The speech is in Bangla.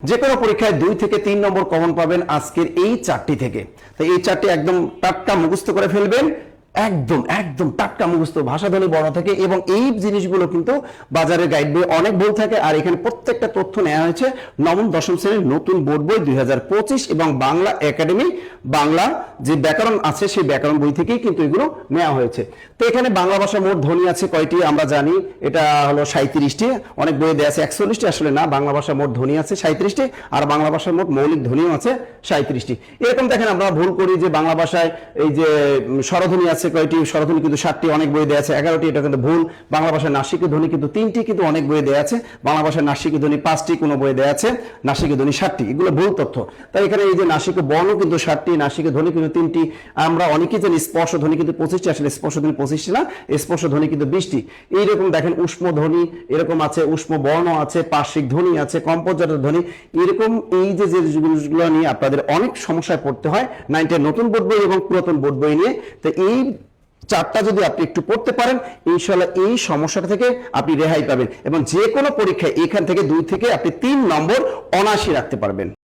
যে কোনো পরীক্ষায় 2 থেকে 3 নম্বর কমন পাবেন আজকের এই চারটি থেকে। তো এই চারটি একদম টাটকা মুখস্থ করে ফেলবেন, একদম একদম টাটকা মুখস্থ, ভাষাধ্বনি বড় থেকে। এবং এই জিনিসগুলো কিন্তু বাজারের গাইড বই অনেক বই থাকে, আর এখানে প্রত্যেকটা তথ্য নেওয়া হয়েছে নবম দশম শ্রেণীর নতুন বোর্ড বই 2025 এবং বাংলা একাডেমি বাংলা যে ব্যাকরণ আছে সেই ব্যাকরণ বই থেকেই কিন্তু এগুলো নেওয়া হয়েছে। তো এখানে বাংলা ভাষা মোট ধ্বনি আছে কয়টি আমরা জানি, এটা হলো 37টি। অনেক বইয়ে দেওয়া আছে 41টি, আসলে না, বাংলা ভাষা মোট ধ্বনি আছে 37টি, আর বাংলা ভাষার মোট মৌলিক ধ্বনিও আছে 37টি। এরকম দেখেন আমরা ভুল করি যে বাংলা ভাষায় এই যে স্বরধ্বনি আছে কয়টি, স্বরধ্বনি কিন্তু 7টি, অনেক বই দেওয়া আছে 11টি, এটা কিন্তু ভুল। বাংলা ভাষায় নাসিক ধ্বনি কিন্তু 3টি, কিন্তু অনেক বই দেওয়া আছে বাংলা ভাষায় নাসিক ধ্বনি 5টি, কোনো বই দেওয়া আছে নাসিক ধ্বনি 7টি, এগুলো ভুল তথ্য। তাই এখানে এই যে নাসিক বর্ণ কিন্তু 7টি, নাসিক ধ্বনি কিন্তু 3টি। আমরা অনেকেই জানি স্পর্শ ধ্বনি কিন্তু 25টি, আসলে স্পর্শ ধ্বনি 25টি না, স্পর্শ ধ্বনি কিন্তু 20টি। এইরকম দেখেন উষ্ম ধ্বনি এরকম আছে, উষ্ম বর্ণ আছে, পার্শ্বিক ধ্বনি আছে, কম্পোজাত ধ্বনি, এরকম এই যে জিনিসগুলো নিয়ে আপনাদের অনেক সমস্যায় পড়তে হয় 9টের নতুন বোর্ড বই এবং পুরাতন বোর্ড বই নিয়ে। তো এই চারটা যদি আপনি একটু পড়তে পারেন, ইনশাআল্লাহ এই সমস্যাটা থেকে আপনি রেহাই পাবেন এবং যে কোনো পরীক্ষায় এখান থেকে 2 থেকে আপনি 3 নম্বর অনায়াসই রাখতে পারবেন।